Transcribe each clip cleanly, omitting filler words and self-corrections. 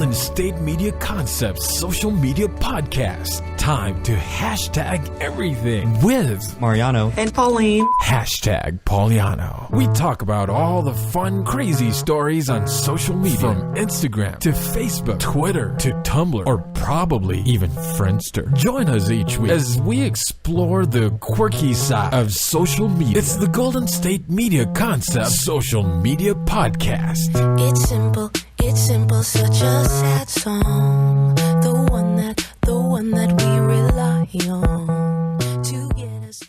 Golden State Media Concepts social media podcast. Time to hashtag everything with Mariano and Pauline. Hashtag Pauliano. We talk about all the fun, crazy stories on social media, from Instagram to Facebook, Twitter to Tumblr, or probably even Friendster. Join us each week as we explore the quirky side of social media. It's the Golden State Media Concepts social media podcast. It's simple, such a sad song. The one that we rely on to get us.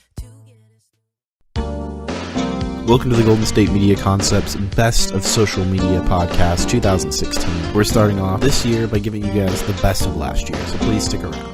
Welcome to the Golden State Media Concepts Best of Social Media Podcast 2016. We're starting off this year by giving you guys the best of last year, so please stick around.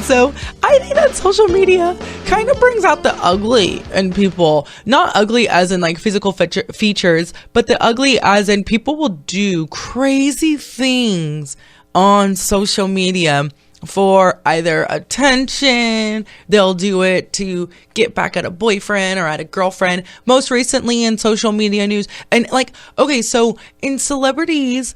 So I think that social media kind of brings out the ugly in people. Not ugly as in like physical features, but the ugly as in people will do crazy things on social media for either attention. They'll do it to get back at a boyfriend or at a girlfriend. Most recently in social media news. And like, okay, so in celebrities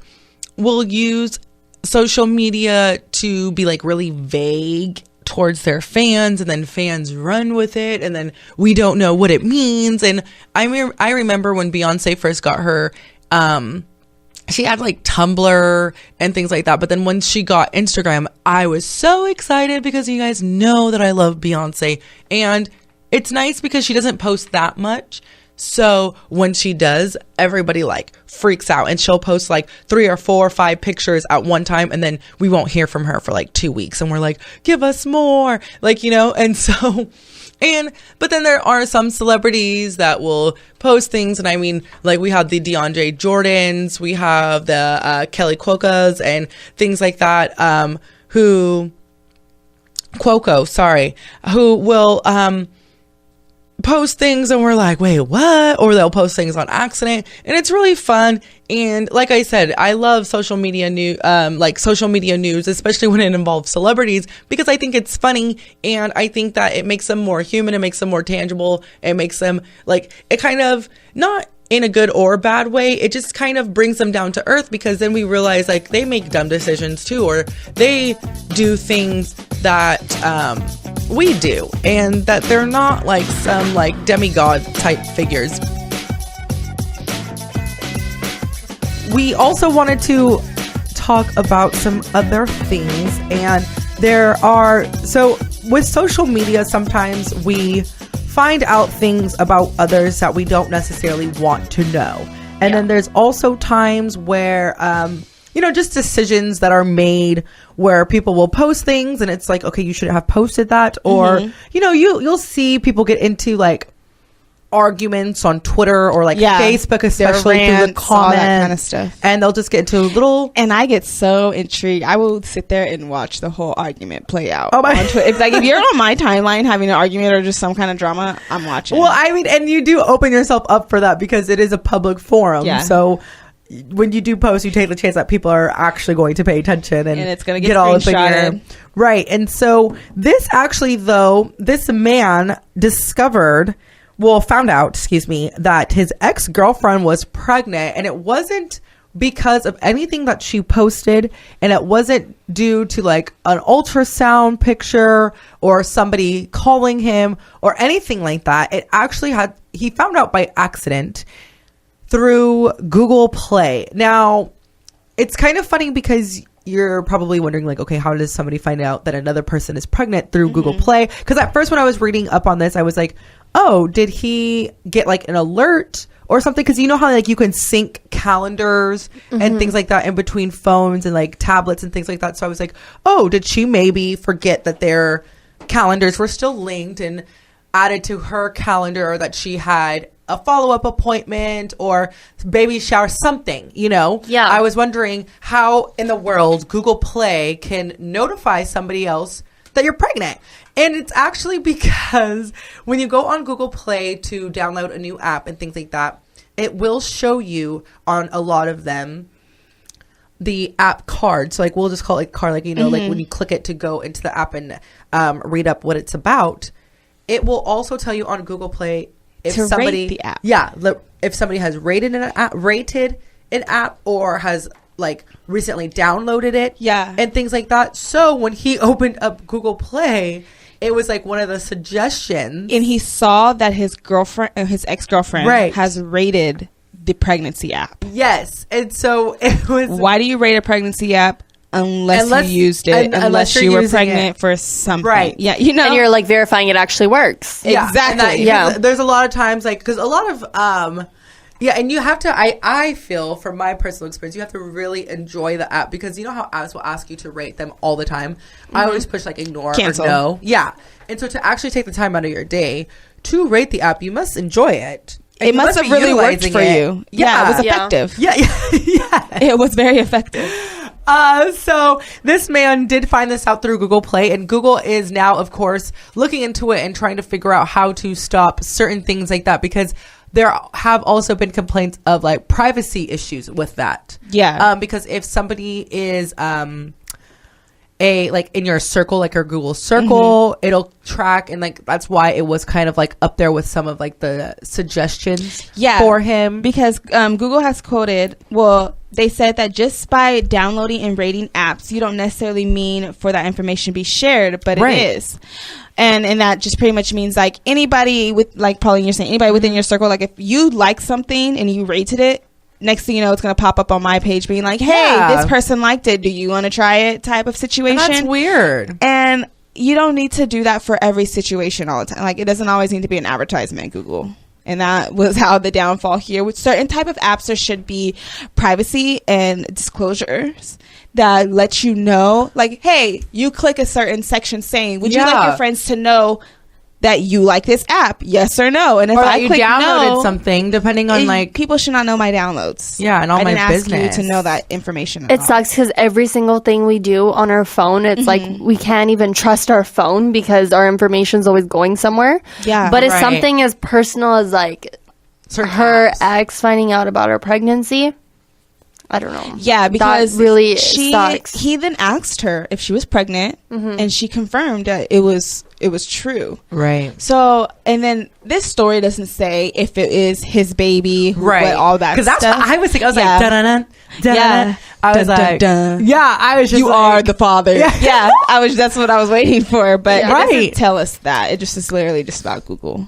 will use social media to be like really vague towards their fans, and then fans run with it, and then we don't know what it means. And I remember when Beyonce first got her she had like Tumblr and things like that, but then when she got Instagram, I was so excited because you guys know that I love Beyonce, and it's nice because she doesn't post that much. So when she does, everybody like freaks out, and she'll post like 3 or 4 or 5 pictures at one time, and then we won't hear from her for like 2 weeks, and we're like, give us more, like, you know. And so, but then there are some celebrities that will post things, and I mean, like we have the DeAndre Jordans, we have the Kelly Cuocos and things like that, who will post things and we're like, wait, what? Or they'll post things on accident, and it's really fun. And like I said, I love social media news, especially when it involves celebrities, because I think it's funny, and I think that it makes them more human, it makes them more tangible, it makes them like, it kind of, not in a good or bad way, it just kind of brings them down to earth, because then we realize like they make dumb decisions too, or they do things that we do, and that they're not like some like demigod type figures. We also wanted to talk about some other things, and so with social media, sometimes we find out things about others that we don't necessarily want to know. And then there's also times where, just decisions that are made where people will post things and it's like, okay, you shouldn't have posted that. Or, you'll see people get into like arguments on Twitter or like Facebook, especially rants, through the comments, all that kind of stuff. And they'll just get into a little. And I get so intrigued. I will sit there and watch the whole argument play out. Oh my! On Twitter. It's like if you're on my timeline having an argument or just some kind of drama, I'm watching. Well, I mean, and you do open yourself up for that because it is a public forum. Yeah. So when you do post, you take the chance that people are actually going to pay attention and it's going to get all up in your right. And so this man found out, that his ex-girlfriend was pregnant, and it wasn't because of anything that she posted, and it wasn't due to like an ultrasound picture or somebody calling him or anything like that. It actually he found out by accident through Google Play. Now, it's kind of funny because you're probably wondering like, okay, how does somebody find out that another person is pregnant through Google Play? Because at first when I was reading up on this, I was like, oh, did he get like an alert or something? Because you know how like you can sync calendars and things like that in between phones and like tablets and things like that. So I was like, oh, did she maybe forget that their calendars were still linked and added to her calendar, or that she had a follow-up appointment or baby shower, something, Yeah. I was wondering how in the world Google Play can notify somebody else that you're pregnant. And it's actually because when you go on Google Play to download a new app and things like that, it will show you on a lot of them the app card. So like we'll just call it card, like, like when you click it to go into the app and read up what it's about, it will also tell you on Google Play if somebody rate the app. Yeah, if somebody has rated an app or has like recently downloaded it. Yeah. And things like that. So when he opened up Google Play, it was like one of the suggestions. And he saw that his ex-girlfriend has rated the pregnancy app. Yes. And so it was. Why do you rate a pregnancy app unless you used it, unless you were pregnant for something? Right. Yeah. You know. And you're like verifying it actually works. Yeah, exactly. There's a lot of times like, because a lot of, yeah, and you have to, I feel from my personal experience, you have to really enjoy the app, because you know how apps will ask you to rate them all the time? I always push like ignore Cancel. or no. Yeah. And so to actually take the time out of your day to rate the app, you must enjoy it. And it must have really worked for you. Yeah, it was effective. Yeah. It was very effective. So this man did find this out through Google Play, and Google is now, of course, looking into it and trying to figure out how to stop certain things like that, because there have also been complaints of like privacy issues with that. Yeah. Because if somebody is like in your circle, like your Google circle, it'll track, and like that's why it was kind of like up there with some of like the suggestions for him. Because Google has quoted, they said that just by downloading and rating apps, you don't necessarily mean for that information to be shared, but it is. And that just pretty much means like anybody with, like Pauline, you're saying, anybody within your circle, like if you like something and you rated it, next thing you know, it's going to pop up on my page being like, hey, this person liked it. Do you want to try it? Type of situation. And that's weird. And you don't need to do that for every situation all the time. Like, it doesn't always need to be an advertisement, Google. And that was how the downfall here. With certain type of apps, there should be privacy and disclosures that let you know, like, hey, you click a certain section saying, would you like your friends to know that you like this app, yes or no? And if I click downloaded no, something, depending on like, people should not know my downloads. Yeah, and all my business. I didn't ask you to know that information. It sucks because every single thing we do on our phone, it's like we can't even trust our phone because our information's always going somewhere. Yeah, but it's something as personal as like her ex finding out about her pregnancy. I don't know. Yeah, because that really sucks. He then asked her if she was pregnant, and she confirmed that it was true. Right. So, and then this story doesn't say if it is his baby, what, all that stuff. Because that's what I was thinking. I was like, dun-dun-dun, dun-dun-dun. Yeah. I was like, yeah, I was just you like, are the father. Yeah. That's what I was waiting for. But it doesn't tell us that. It just is literally just about Google.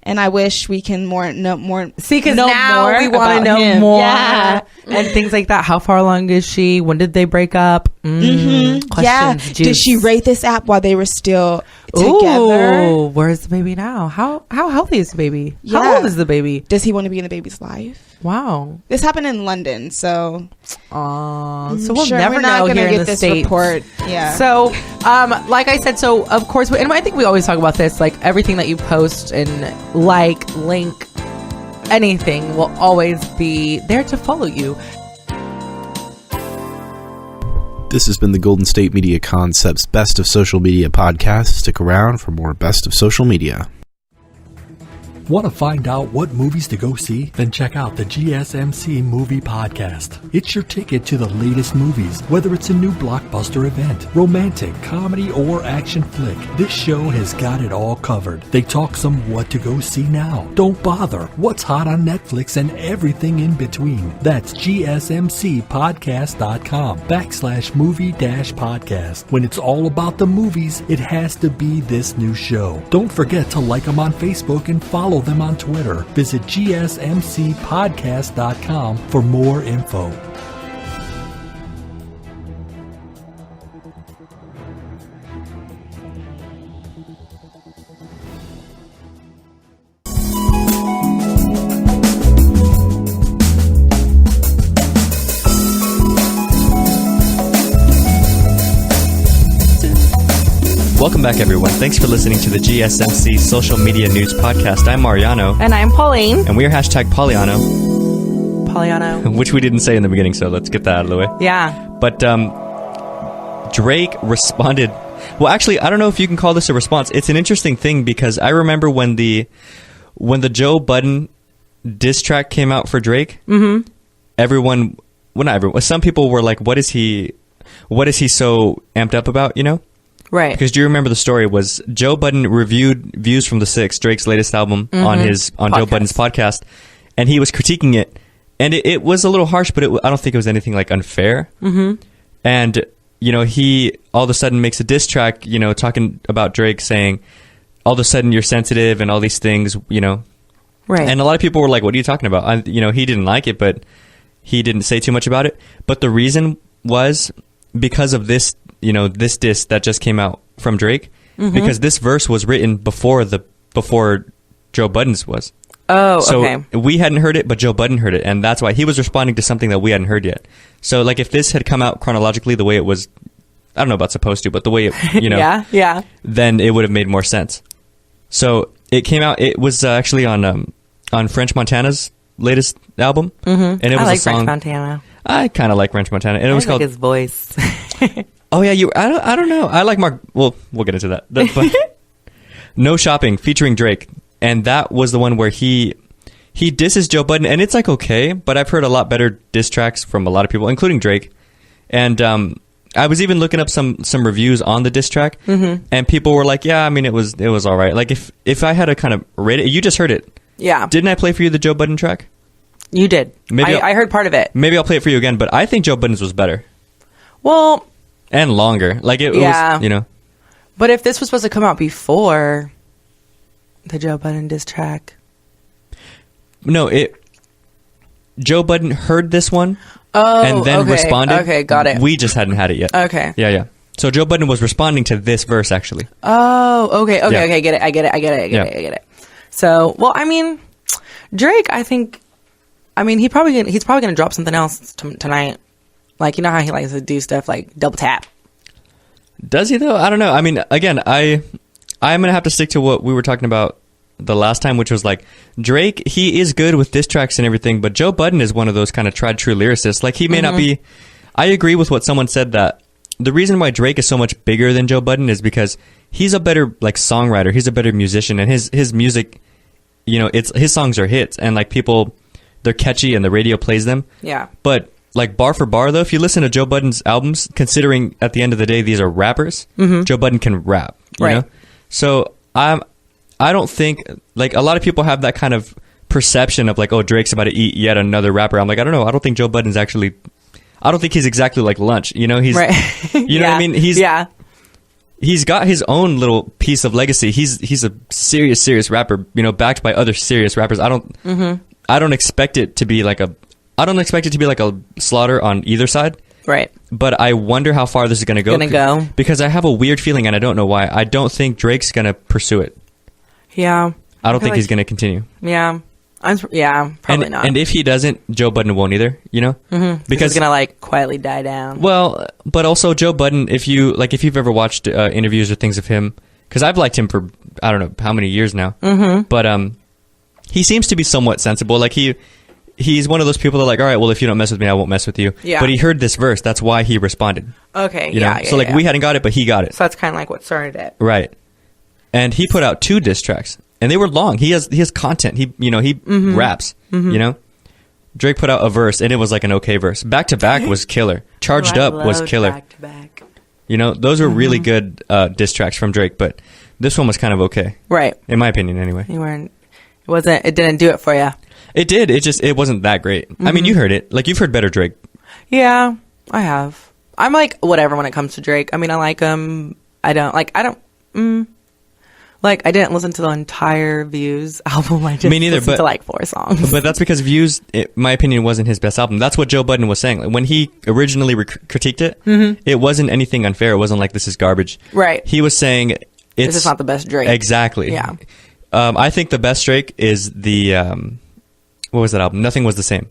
And I wish we can know more. See, because now we want to know him. more and things like that. How far along is she? When did they break up? Questions. Yeah. Did she rate this app while they were still together? Ooh, where's the baby now? How healthy is the baby? Yeah. How old is the baby? Does he want to be in the baby's life? Wow. This happened in London, so so we'll never know here in the this States. Report. Yeah. So, like I said, so of course, and I think we always talk about this, like everything that you post and link, anything will always be there to follow you. This has been the Golden State Media Concepts Best of Social Media podcast. Stick around for more Best of Social Media. Want to find out what movies to go see? Then check out the GSMC Movie Podcast. It's your ticket to the latest movies, whether it's a new blockbuster event, romantic, comedy, or action flick. This show has got it all covered. They talk some what to go see now. Don't bother. What's hot on Netflix and everything in between. That's GSMCpodcast.com/movie-podcast. When it's all about the movies, it has to be this new show. Don't forget to like them on Facebook and follow them on Twitter. Visit GSMCpodcast.com for more info. Welcome back, everyone. Thanks for listening to the GSMC Social Media News Podcast. I'm Mariano. And I'm Pauline. And we are hashtag Pollyanno, which we didn't say in the beginning, so let's get that out of the way. Yeah. But Drake responded. Well, actually, I don't know if you can call this a response. It's an interesting thing because I remember when the Joe Budden diss track came out for Drake, everyone, well, not everyone, some people were like, what is he so amped up about, you know? Right. Because do you remember the story was Joe Budden reviewed Views from the Six, Drake's latest album, on Joe Budden's podcast, and he was critiquing it, And it was a little harsh, but I don't think it was anything like unfair. Mm-hmm. And, he all of a sudden makes a diss track, talking about Drake, saying, all of a sudden you're sensitive and all these things, Right. And a lot of people were like, what are you talking about? He didn't like it, but he didn't say too much about it. But the reason was because of this, this diss that just came out from Drake, because this verse was written before Joe Budden's was. Oh, so okay. We hadn't heard it, but Joe Budden heard it, and that's why he was responding to something that we hadn't heard yet. So, like, if this had come out chronologically the way it was, I don't know about supposed to, but the way it, yeah, then it would have made more sense. So it came out. It was actually on French Montana's latest album, and it was like a song. French Montana. I kind of like French Montana, and it was called his voice. Oh yeah, I don't know. I like Mark. Well, we'll get into that. But No Shopping featuring Drake. And that was the one where he disses Joe Budden, and it's like okay, but I've heard a lot better diss tracks from a lot of people, including Drake. And I was even looking up some reviews on the diss track, and people were like, "Yeah, I mean, it was all right." Like if I had to kind of rate it, you just heard it. Yeah. Didn't I play for you the Joe Budden track? You did. Maybe I heard part of it. Maybe I'll play it for you again, but I think Joe Budden's was better. Well. And longer. Like it was, But if this was supposed to come out before the Joe Budden diss track. No, Joe Budden heard this one and then responded. Okay, got it. We just hadn't had it yet. Okay. Yeah. So Joe Budden was responding to this verse, actually. Oh, okay. Yeah. Get it. I get it. So, well, I mean, Drake, I think, he's probably going to drop something else tonight. Like, you know how he likes to do stuff like double tap. Does he, though? I don't know. I mean, again, I'm going to have to stick to what we were talking about the last time, which was like Drake, he is good with diss tracks and everything, but Joe Budden is one of those kind of tried true lyricists. Like he may not be. I agree with what someone said, that the reason why Drake is so much bigger than Joe Budden is because he's a better like songwriter, he's a better musician, and his music, his songs are hits, and like people, they're catchy and the radio plays them. Yeah. But like bar for bar though, if you listen to Joe Budden's albums, considering at the end of the day these are rappers, Joe Budden can rap, you know? So I don't think, like, a lot of people have that kind of perception of like, oh, Drake's about to eat yet another rapper. I'm like, I don't know. I don't think Joe Budden's actually, I don't think he's exactly like Lunch. He's, you know what I mean? He's got his own little piece of legacy. He's a serious rapper, backed by other serious rappers. I don't expect it to be like a slaughter on either side. Right. But I wonder how far this is going to go. Because I have a weird feeling, and I don't know why. I don't think Drake's going to pursue it. Yeah. I don't think he's going to continue. Yeah. Probably not. And if he doesn't, Joe Budden won't either, Because it's going to like quietly die down. Well, but also Joe Budden, if you've ever watched interviews or things of him, because I've liked him for, I don't know how many years now, but he seems to be somewhat sensible. Like he's one of those people that are like, all right, well, if you don't mess with me, I won't mess with you. Yeah. But he heard this verse. That's why he responded. Okay. So like we hadn't got it, but he got it. So that's kind of like what started it. Right. And he put out 2 diss tracks, and they were long. He has content. He raps. Drake put out a verse, and it was like an okay verse. Back to Back was killer. Charged Up was killer. Back to Back. Those were really good diss tracks from Drake, but this one was kind of okay. Right. In my opinion, anyway. It didn't do it for you. It did. It wasn't that great. I mean, you heard it. Like, you've heard better Drake. Yeah, I have. I'm like, whatever when it comes to Drake. I mean, I like him. I didn't listen to the entire Views album. I just listened to like 4 songs. But that's because Views, in my opinion, wasn't his best album. That's what Joe Budden was saying. Like, when he originally critiqued it, it wasn't anything unfair. It wasn't like, this is garbage. Right. He was saying this is not the best Drake. Exactly. Yeah. I think the best Drake is the what was that album? Nothing Was the Same.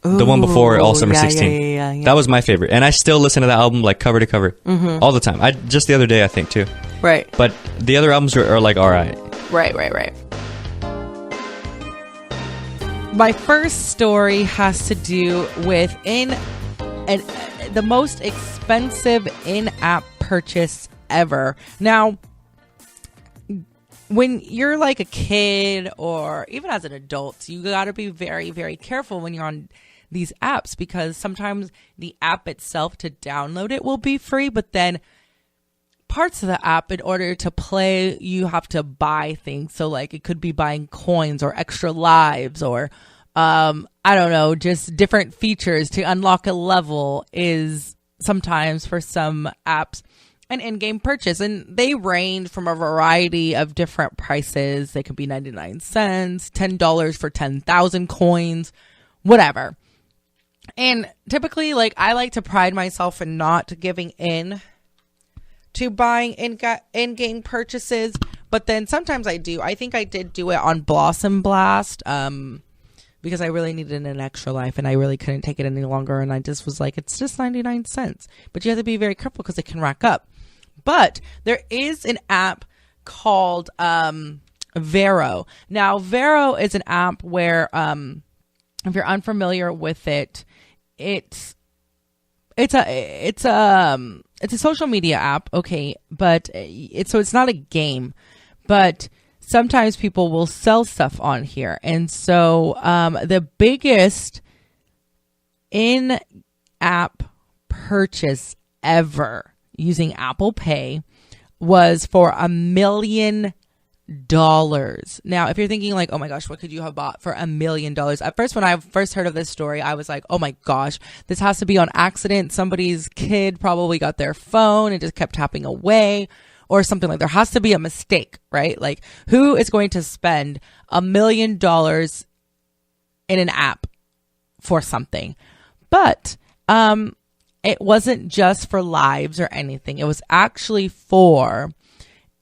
The one before All Summer 16. Yeah. That was my favorite, and I still listen to that album like cover to cover all the time. Just the other day, I think too. Right. But the other albums are like all right. Right. My first story has to do with the most expensive in-app purchase ever. Now, when you're like a kid or even as an adult, you got to be very, very careful when you're on these apps, because sometimes the app itself to download it will be free, but then parts of the app, in order to play, you have to buy things. So like it could be buying coins or extra lives or I don't know, just different features to unlock a level is sometimes for some apps an in-game purchase, and they range from a variety of different prices. They could be 99 cents, $10 for 10,000 coins, whatever. And typically, like, I like to pride myself in not giving in to buying in-game purchases, but then sometimes I do. I think I did do it on Blossom Blast, because I really needed an extra life and I really couldn't take it any longer. And I just was like, it's just 99 cents. But you have to be very careful because it can rack up. But there is an app called Vero. Now, Vero is an app where, if you're unfamiliar with it, it's a social media app, okay, but it's not a game, but sometimes people will sell stuff on here. And so the biggest in-app purchase ever using Apple Pay was for $1 million. Now, if you're thinking like, oh my gosh, what could you have bought for $1 million? At first, when I first heard of this story, I was like, oh my gosh, this has to be on accident. Somebody's kid probably got their phone and just kept tapping away or something. Like, there has to be a mistake, right? Like, who is going to spend $1 million in an app for something? But it wasn't just for lives or anything. It was actually for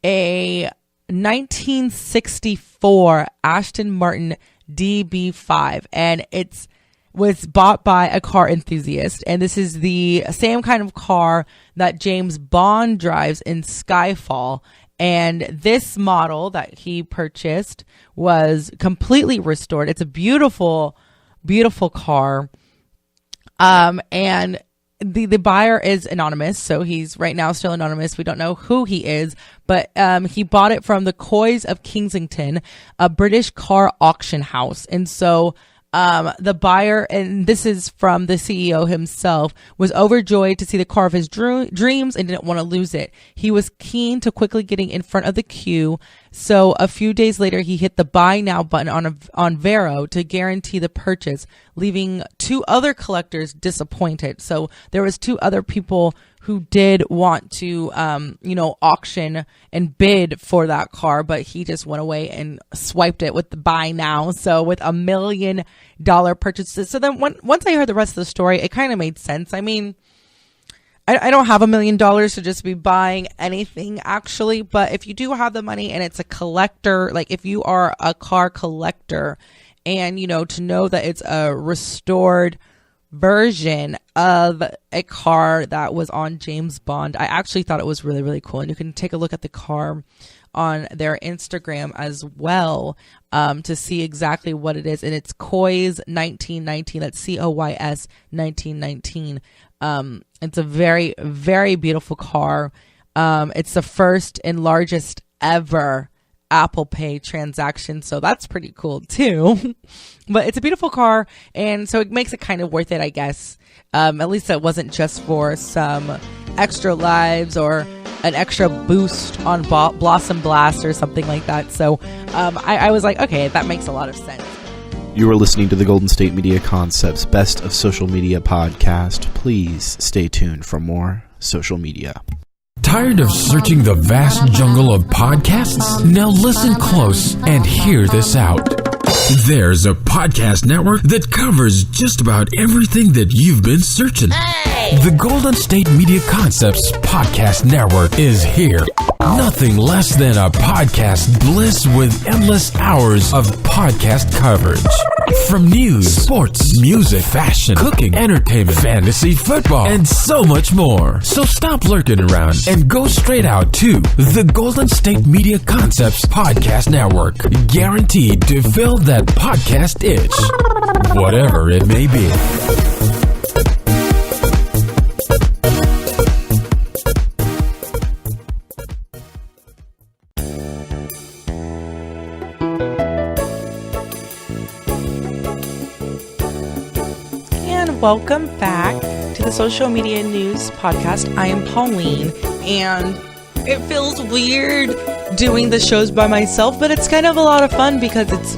a 1964 Aston Martin DB5, and it was bought by a car enthusiast, and this is the same kind of car that James Bond drives in Skyfall. And this model that he purchased was completely restored. It's a beautiful, beautiful car. And the buyer is anonymous, so he's right now still anonymous. We don't know who he is, but he bought it from the Coys of Kensington, a British car auction house. And so the buyer, and this is from the CEO himself, was overjoyed to see the car of his dreams and didn't want to lose it. He was keen to quickly getting in front of the queue. So a few days later, he hit the buy now button on Vero to guarantee the purchase, leaving two other collectors disappointed. So there was two other people who did want to, auction and bid for that car, but he just went away and swiped it with the buy now. So with $1 million purchases. So then once I heard the rest of the story, it kind of made sense. I mean, I don't have $1 million to just be buying anything actually, but if you do have the money and it's a collector, like if you are a car collector and, to know that it's a restored version of a car that was on James Bond, I actually thought it was really, really cool. And you can take a look at the car on their Instagram as well to see exactly what it is. And it's Coys 1919. That's COYS 1919. It's a very, very beautiful car. It's the first and largest ever Apple Pay transaction, so that's pretty cool too. But it's a beautiful car, and so it makes it kind of worth it, I guess. At least it wasn't just for some extra lives or an extra boost on Blossom Blast or something like that. So I was like, okay, that makes a lot of sense. You are listening to the Golden State Media Concepts Best of Social Media podcast. Please stay tuned for more social media. Tired of searching the vast jungle of podcasts? Now listen close and hear this out. There's a podcast network that covers just about everything that you've been searching. Hey! The Golden State Media Concepts Podcast Network is here. Nothing less than a podcast bliss with endless hours of podcast coverage. From news, sports, music, fashion, cooking, entertainment, fantasy, football, and so much more. So stop lurking around and go straight out to the Golden State Media Concepts Podcast Network. Guaranteed to fill that podcast itch, whatever it may be. Welcome back to the Social Media News Podcast. I am Pauline, and it feels weird doing the shows by myself, but it's kind of a lot of fun because it's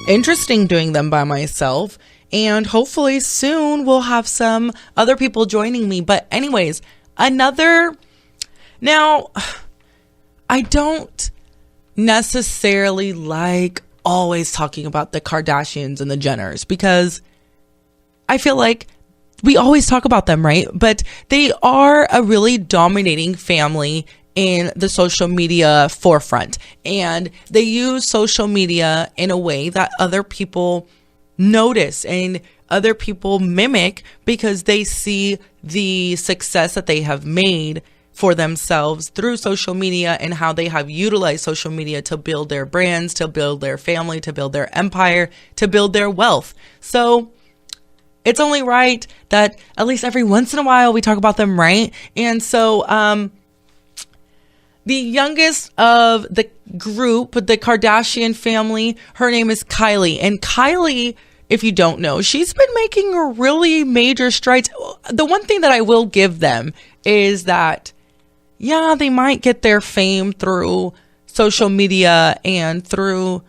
interesting doing them by myself. And hopefully soon we'll have some other people joining me. But anyways, now, I don't necessarily like always talking about the Kardashians and the Jenners because I feel like we always talk about them, right? But they are a really dominating family in the social media forefront. And they use social media in a way that other people notice and other people mimic because they see the success that they have made for themselves through social media and how they have utilized social media to build their brands, to build their family, to build their empire, to build their wealth. So it's only right that at least every once in a while we talk about them, right? And so the youngest of the group, the Kardashian family, her name is Kylie. And Kylie, if you don't know, she's been making really major strides. The one thing that I will give them is that, yeah, they might get their fame through social media and through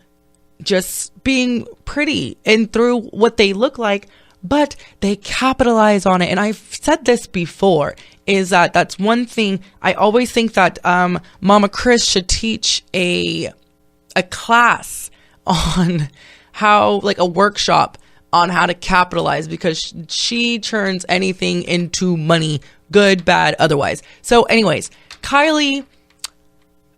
just being pretty and through what they look like, but they capitalize on it. And I've said this before, is that that's one thing. I always think that Mama Chris should teach a class on how, like a workshop on how to capitalize, because she turns anything into money, good, bad, otherwise. So anyways, Kylie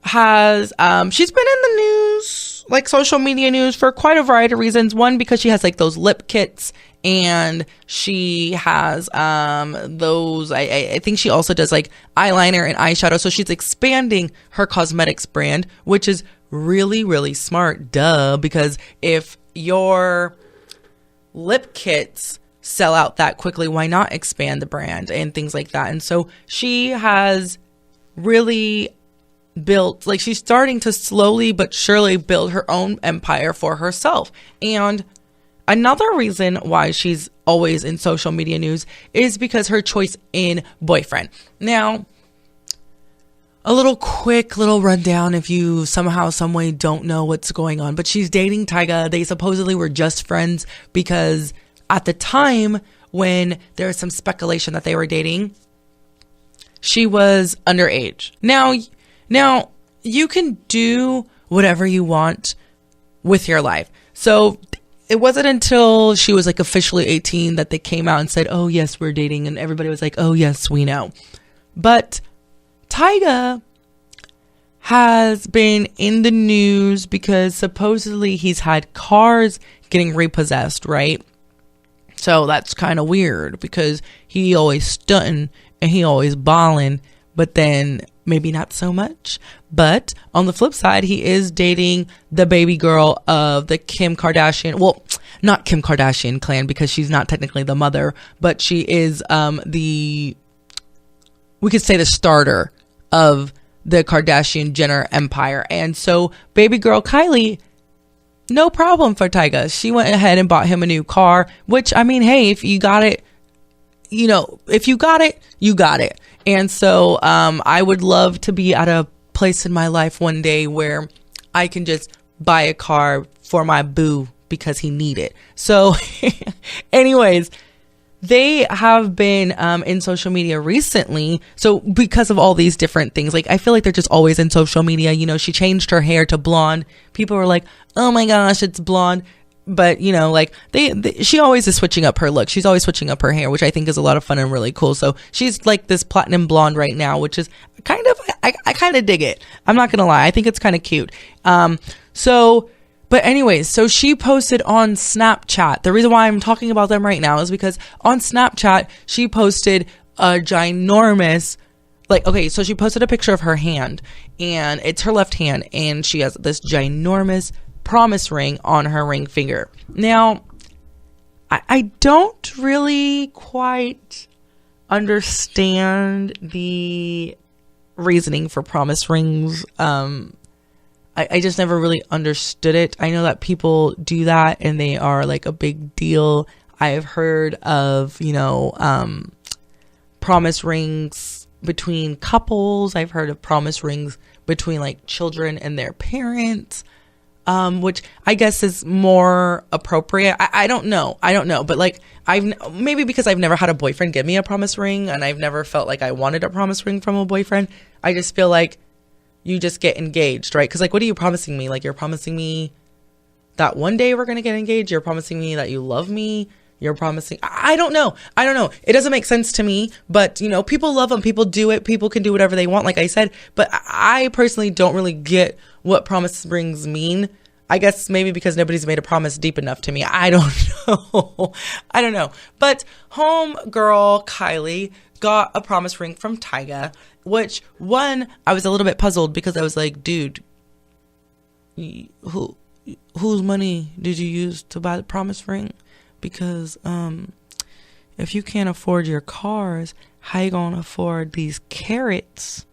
has, she's been in the news, like social media news, for quite a variety of reasons. One, because she has like those lip kits, and she has those, I think she also does like eyeliner and eyeshadow. So she's expanding her cosmetics brand, which is really, really smart, duh, because if your lip kits sell out that quickly, why not expand the brand and things like that? And so she has really built, like, she's starting to slowly but surely build her own empire for herself. And another reason why she's always in social media news is because her choice in boyfriend. Now, a quick little rundown if you somehow, some way don't know what's going on, but she's dating Tyga. They supposedly were just friends because at the time when there was some speculation that they were dating, she was underage. Now you can do whatever you want with your life. So it wasn't until she was like officially 18 that they came out and said, oh yes, we're dating. And everybody was like, oh yes, we know. But Tyga has been in the news because supposedly he's had cars getting repossessed, right? So that's kind of weird because he always stunting and he always balling, but then maybe not so much. But on the flip side, he is dating the baby girl of the Kim Kardashian. Well, not Kim Kardashian clan because she's not technically the mother, but she is we could say the starter of the Kardashian Jenner empire. And so baby girl Kylie, no problem for Tyga. She went ahead and bought him a new car, which, I mean, hey, if you got it, if you got it, you got it. And so I would love to be at a place in my life one day where I can just buy a car for my boo because he need it. So anyways, they have been in social media recently. So because of all these different things, like I feel like they're just always in social media. She changed her hair to blonde. People were like, oh my gosh, it's blonde. But like she always is switching up her look. She's always switching up her hair, which I think is a lot of fun and really cool. So she's like this platinum blonde right now, which is kind of, I kind of dig it. I'm not gonna lie, I think it's kind of cute. But anyways, so she posted on Snapchat. The reason why I'm talking about them right now is because on Snapchat, she posted a ginormous, so she posted a picture of her hand, and it's her left hand, and she has this ginormous promise ring on her ring finger. Now, I don't really quite understand the reasoning for promise rings. I just never really understood it. I know that people do that and they are like a big deal. I've heard of, promise rings between couples. I've heard of promise rings between like children and their parents. which I guess is more appropriate. I don't know. But like, maybe because I've never had a boyfriend give me a promise ring, and I've never felt like I wanted a promise ring from a boyfriend. I just feel like you just get engaged, right? Because like, what are you promising me? Like, you're promising me that one day we're going to get engaged. You're promising me that you love me. You're promising. I don't know. It doesn't make sense to me, but you know, people love them. People do it. People can do whatever they want, like I said, but I personally don't really get what promise rings mean. I guess maybe because nobody's made a promise deep enough to me. I don't know. But homegirl Kylie got a promise ring from Tyga, which one, I was a little bit puzzled because I was like, dude, whose money did you use to buy the promise ring? Because if you can't afford your cars, how you gonna afford these carrots?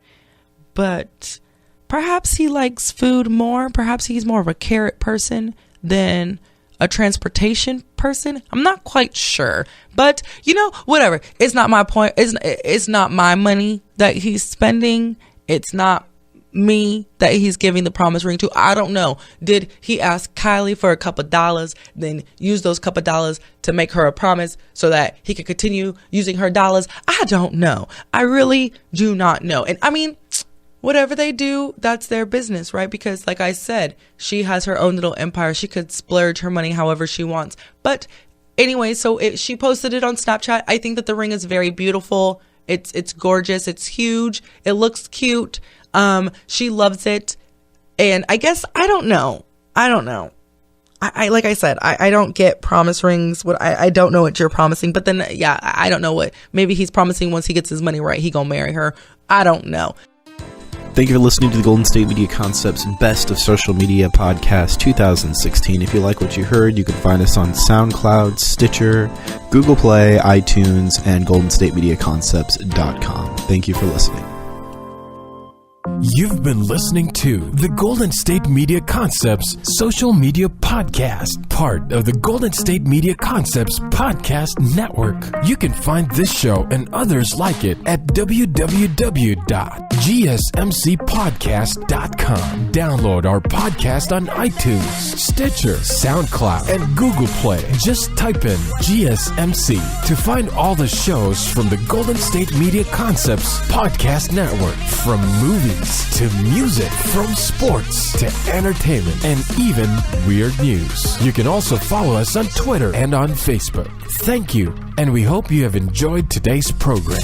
But perhaps he likes food more. Perhaps he's more of a carrot person than a transportation person. I'm not quite sure. But, you know, whatever. It's not my point. It's not my money that he's spending. It's not me that he's giving the promise ring to. I don't know. Did he ask Kylie for a couple dollars, then use those couple dollars to make her a promise so that he could continue using her dollars? I don't know. I really do not know. And I mean, whatever they do, that's their business, right? Because like I said, she has her own little empire. She could splurge her money however she wants. But anyway, so she posted it on Snapchat. I think that the ring is very beautiful. It's gorgeous. It's huge. It looks cute. She loves it. And I guess, I don't know. I like I said, I don't get promise rings. I don't know what you're promising, but then, yeah, I don't know what, maybe he's promising once he gets his money right, he gonna marry her. I don't know. Thank you for listening to the Golden State Media Concepts Best of Social Media Podcast 2016. If you like what you heard, you can find us on SoundCloud, Stitcher, Google Play, iTunes, and GoldenStateMediaConcepts.com. Thank you for listening. You've been listening to the Golden State Media Concepts Social Media Podcast, part of the Golden State Media Concepts Podcast Network. You can find this show and others like it at www.gsmcpodcast.com. Download our podcast on iTunes, Stitcher, SoundCloud, and Google Play. Just type in GSMC to find all the shows from the Golden State Media Concepts Podcast Network, from movies to music, from sports to entertainment, and even weird news. You can also follow us on Twitter and on Facebook. Thank you, and we hope you have enjoyed today's program.